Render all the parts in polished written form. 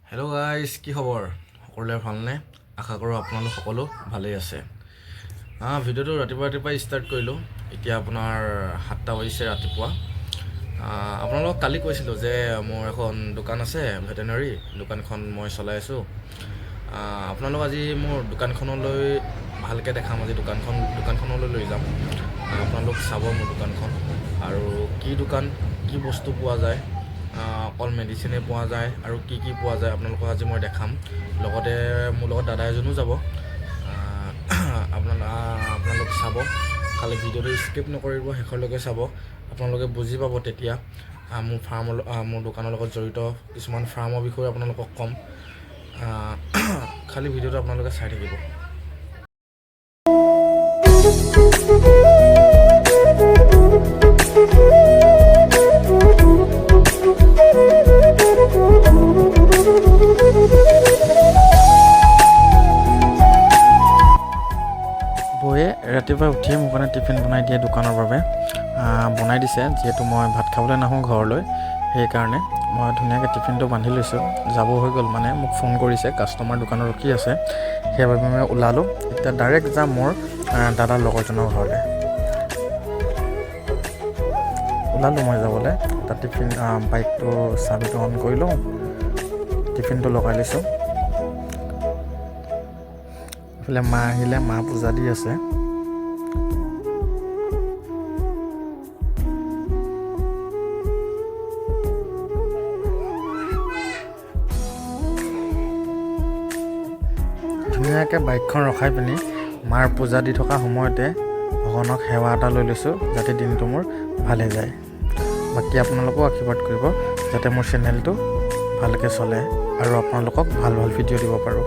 Hello' guys, কি খবৰ? সকলোৰে ভালনে? আশা কৰোঁ আপোনালোক সকলো ভালেই আছে। ভিডিঅ'টো ৰাতিপুৱাই ষ্টাৰ্ট কৰিলোঁ। এতিয়া আপোনাৰ 7টা বাজিছে ৰাতিপুৱা। আপোনালোকক কালি কৈছিলোঁ যে মোৰ এখন দোকান আছে ভেটেনাৰী, দোকানখন মই চলাই আছোঁ। আপোনালোক আজি মোৰ দোকানখনলৈ ভালকৈ দেখাম। আজি দোকানখনলৈ লৈ যাম। আপোনালোক চাব মোৰ দোকানখন আৰু কি দোকান, কি বস্তু পোৱা যায়, অকল মেডিচিনে পোৱা যায় আৰু কি পোৱা যায় আপোনালোকক আজি মই দেখাম। লগতে মোৰ লগত দাদা এজনো যাব। আপোনালোক চাব, খালি ভিডিঅ'টো স্কিপ নকৰিব, শেষলৈকে চাব। আপোনালোকে বুজি পাব তেতিয়া মোৰ দোকানৰ লগত জড়িত কিছুমান ফাৰ্মৰ বিষয়ে আপোনালোকক ক'ম। খালি ভিডিঅ'টো আপোনালোকে চাই থাকিব। বৌয়ে ৰাতিপুৱা উঠিয়ে মোৰ কাৰণে টিফিন বনাই দিয়ে দোকানৰ বাবে। বনাই দিছে, যিহেতু মই ভাত খাবলৈ নাহোঁ ঘৰলৈ, সেইকাৰণে মই ধুনীয়াকৈ টিফিনটো বান্ধি লৈছোঁ। যাব হৈ গ'ল, মানে মোক ফোন কৰিছে, কাষ্টমাৰ দোকানত ৰখি আছে, সেইবাবে মই ওলালোঁ। এতিয়া ডাইৰেক্ট যাম মোৰ দাদাৰ লগৰজনৰ ঘৰলৈ। ওলালোঁ মই যাবলৈ। তাত বাইকটো চাবিটো অন কৰি লওঁ, টিফিনটো লগাই লৈছোঁ। এইফালে মা আহিলে, মা পূজা দি আছে। ধুনীয়াকৈ বাইকখন ৰখাই পিনি মাৰ পূজা দি থকা সময়তে ভগৱানক সেৱা এটা লৈ লৈছোঁ, যাতে দিনটো মোৰ ভালে যায়। বাকী আপোনালোকেও আশীৰ্বাদ কৰিব যাতে মোৰ চেনেলটো ভালকৈ চলে আৰু আপোনালোকক ভাল ভিডিঅ' দিব পাৰোঁ।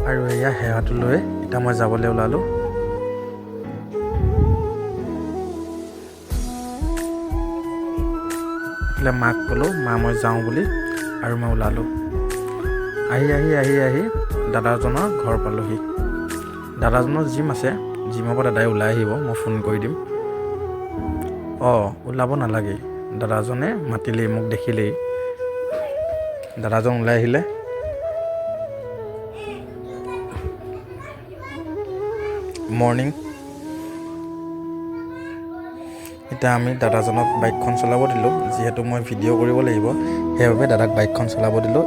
আৰু এয়া সেৱাটো লৈ এতিয়া মই যাবলৈ ওলালোঁ। এইফালে মাক ক'লোঁ, মা মই যাওঁ বুলি, আৰু মই ওলালোঁ। আহি দাদাজনৰ ঘৰ পালোহি। দাদাজনৰ জিম আছে, জিমৰ পৰা দাদাই ওলাই আহিব, মই ফোন কৰি দিম। ওলাব নালাগে, দাদাজনে মাতিলেই, মোক দেখিলেই। দাদাজন ওলাই আহিলে। মৰ্ণিং। এতিয়া আমি দাদাজনক বাইকখন চলাব দিলোঁ, যিহেতু মই ভিডিঅ' কৰিব লাগিব, সেইবাবে দাদাক বাইকখন চলাব দিলোঁ।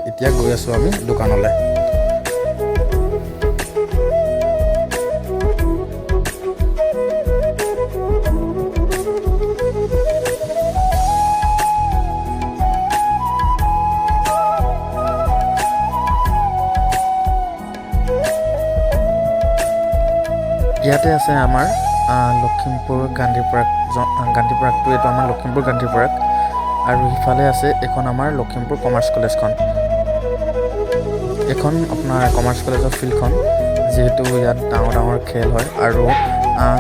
এতিয়া গৈ আছোঁ আমি দোকানলৈ। ইয়াতে আছে আমাৰ লখিমপুৰ গান্ধী পাৰ্কটো, এইটো আমাৰ লখিমপুৰ গান্ধী পাৰ্ক। আৰু সিফালে আছে এইখন আমাৰ লখিমপুৰ কমাৰ্চ কলেজখন। এইখন আপোনাৰ কমাৰ্চ কলেজৰ ফিল্ডখন, যিহেতু ইয়াত ডাঙৰ খেল হয় আৰু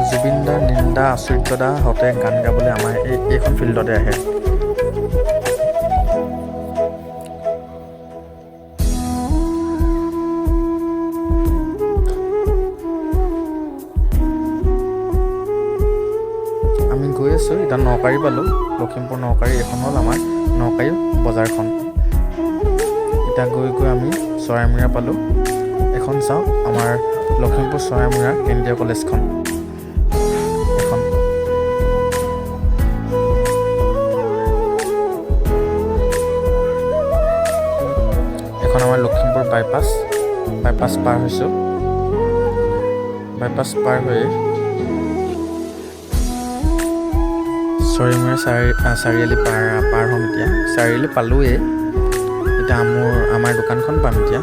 জুবিন দা, নিন্দা, আচুৰ্য দাহঁতে গান গাবলৈ আমাৰ এইখন ফিল্ডতে আহে। আমি গৈ আছোঁ, এতিয়া নকাৰী পালোঁ, লখিমপুৰ নকাৰী। এখন হ'ল আমাৰ নকাৰী বজাৰখন। এতিয়া গৈ আমি চৰাইমূৰীয়া পালোঁ। এখন চাওঁ, আমাৰ লখিমপুৰ চৰাইমূৰীয়া কেন্দ্ৰীয় কলেজখন। এখন আমাৰ লখিমপুৰ বাইপাছ পাৰ হৈছোঁ। বাইপাছ পাৰ হৈ চৰাইমূৰীয়া চাৰিআলি পাৰ হ'ম। এতিয়া চাৰিআলি পালোঁৱেই। এতিয়া আমাৰ দোকানখন পাম। এতিয়া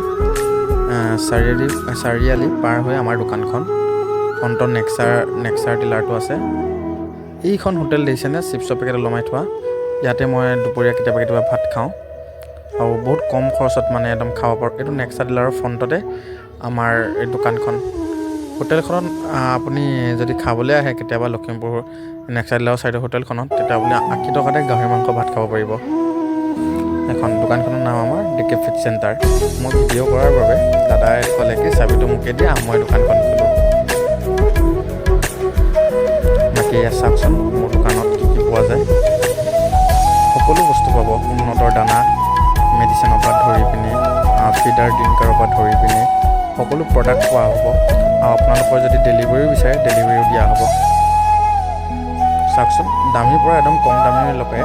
চাৰিআলি পাৰ হৈ আমাৰ দোকানখন, ফ্ৰণ্টত নেক্সাৰ ডিলাৰটো আছে। এইখন হোটেল দেখিছেনে, চিপছৰ পেকেট ওলমাই থোৱা। ইয়াতে মই দুপৰীয়া কেতিয়াবা ভাত খাওঁ আৰু বহুত কম খৰচত মানে একদম খাব পাৰোঁ। এইটো নেক্সাৰ ডিলাৰৰ ফ্ৰণ্টতে আমাৰ এই দোকানখন। হোটেলখনত আপুনি যদি খাবলৈ আহে কেতিয়াবা লখিমপুৰ নেক্সাৰ ডিলাৰৰ চাইডৰ হোটেলখনত, তেতিয়া আপুনি 80 টকাতে গাহৰি মাংস ভাত খাব পাৰিব। দোকানখনৰ নাম আমাৰ DK ফিট চেণ্টাৰ। মই ভিডিঅ' কৰাৰ বাবে দাদাই ক'লে কি চাবিটো মোকে দিয়া, মই দোকানখন খোলোঁ। বাকী চাওকচোন মোৰ দোকানত কি পোৱা যায়। সকলো বস্তু পাব। উন্নতৰ দানা, মেডিচিনৰ পৰা ধৰি পিনি ফিডাৰ ড্ৰিংকাৰৰ পৰা ধৰি পিনি সকলো প্ৰডাক্ট পোৱা হ'ব। আৰু আপোনালোকৰ যদি ডেলিভাৰীও বিচাৰে ডেলিভাৰীও দিয়া হ'ব। চাওকচোন, দামীৰ পৰা একদম কম দামীলৈকে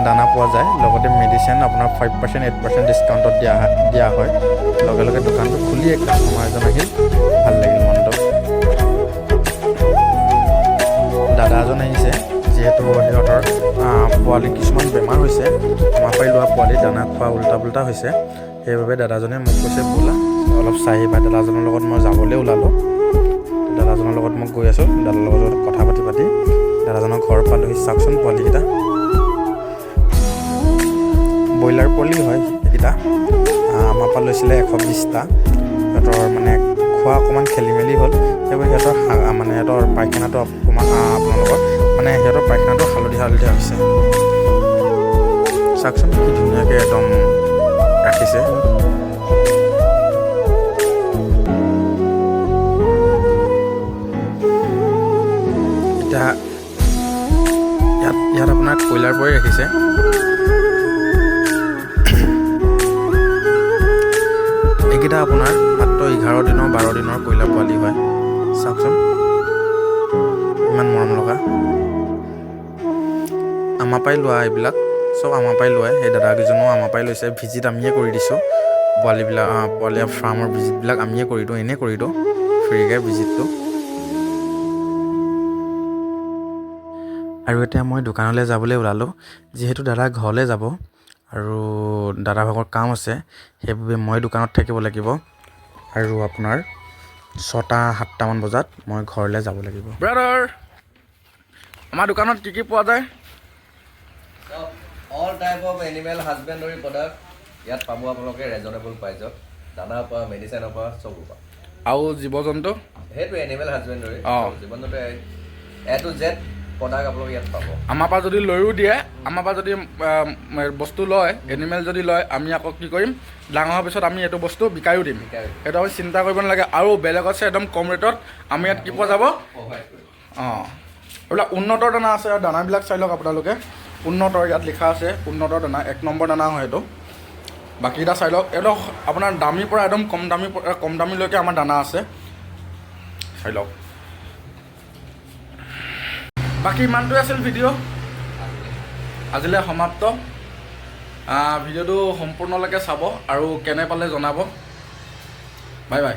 দানা পোৱা যায়। লগতে মেডিচিন আপোনাৰ 5% 8% ডিছকাউণ্টত দিয়া হয়। লগে লগে দোকানটো খুলিয়ে কাষ্টমাৰ এজন আহিল, ভাল লাগিল মনটো। দাদা এজন আহিছে, যিহেতু সিহঁতৰ পোৱালি কিছুমান বেমাৰ হৈছে, আমাৰ পৰাই লোৱা পোৱালি দানা খোৱা উল্টা পুল্টা হৈছে। সেইবাবে দাদাজনে মোক কৈছে ব'লা অলপ চাই আহিবা। দাদাজনৰ লগত মই যাবলৈ ওলালোঁ। দাদাজনৰ লগত মই গৈ আছোঁ। দাদাৰ লগত কথা পাতি দাদাজনৰ ঘৰ পালোহি। চাওকচোন পোৱালিকেইটা, ব্ৰইলাৰ পোৱালি হয় এইকেইটা। আমাৰ পৰা লৈছিলে 120টা। সিহঁতৰ মানে খোৱা অকণমান খেলি মেলি হ'ল। সেইবাবে সিহঁতৰ পায়খানাটো অকণমান আপোনালোকৰ সিহঁতৰ পায়খানাটো হালধীয়া হৈছে। চাওকচোন কি ধুনীয়াকৈ একদম ৰাখিছে। এতিয়া ইয়াত আপোনাৰ কয়লাৰ পৰাই ৰাখিছে। এইকেইটা আপোনাৰ মাত্ৰ 11 দিনৰ 12 দিনৰ কয়লাৰ পোৱালি হয়। চাওকচোন ইমান মৰম লগা। আমাৰ পৰাই লোৱা এইবিলাক, চব আমাৰ পৰাই লোৱাই। সেই দাদাকেইজনো আমাৰ পৰাই লৈছে। ভিজিট আমিয়ে কৰি দিছোঁ। পোৱালি ফাৰ্মৰ ভিজিটবিলাক আমিয়ে কৰি দিওঁ, এনেই কৰি দিওঁ ফ্ৰীকৈ ভিজিটটো। আৰু এতিয়া মই দোকানলৈ যাবলৈ ওলালোঁ। যিহেতু দাদা ঘৰলৈ যাব আৰু দাদা ভাগৰ কাম আছে, সেইবাবে মই দোকানত থাকিব লাগিব। আৰু আপোনাৰ 6-7টামান বজাত মই ঘৰলৈ যাব লাগিব। ব্ৰাদাৰ, আমাৰ দোকানত কি পোৱা যায়? All type of animal husbandry product ইয়াত পাব আপোনালোকে ৰিজনেবল প্ৰাইচত। দানাৰ পৰা মেডিচিনৰ পৰা চব পাব। আৰু জীৱ জন্তু সেইটো এনিমেল হাজবেণ্ডাৰী জীৱ জন্তু এ টু জেড প্ৰডাক্ট আপোনালোকে ইয়াত পাব। আমাৰ পৰা যদি লৈও দিয়ে, আমাৰ পৰা যদি বস্তু লয়, এনিমেল যদি লয়, আমি আকৌ কি কৰিম, ডাঙৰ হোৱাৰ পিছত আমি এইটো বস্তু বিকায়ো দিম। সেইটো আমি চিন্তা কৰিব নালাগে। আৰু বেলেগতছে একদম কম ৰেটত আমি ইয়াত কি পোৱা যাব। এইবিলাক উন্নতৰ দানা আছে। আৰু দানাবিলাক চাই লওক আপোনালোকে, উন্নতৰ ইয়াত লিখা আছে উন্নতৰ দানা, 1 নম্বৰ দানা হয় এইটো। বাকীকেইটা চাই লওক। এইটো আপোনাৰ দামীৰ পৰা একদম কম দামীলৈকে আমাৰ দানা আছে, চাই লওক। বাকী ইমানটোৱে আছিল ভিডিঅ'। আজিলৈ সমাপ্ত। ভিডিঅ'টো সম্পূৰ্ণলৈকে চাব আৰু কেনে পালে জনাব। Bye bye.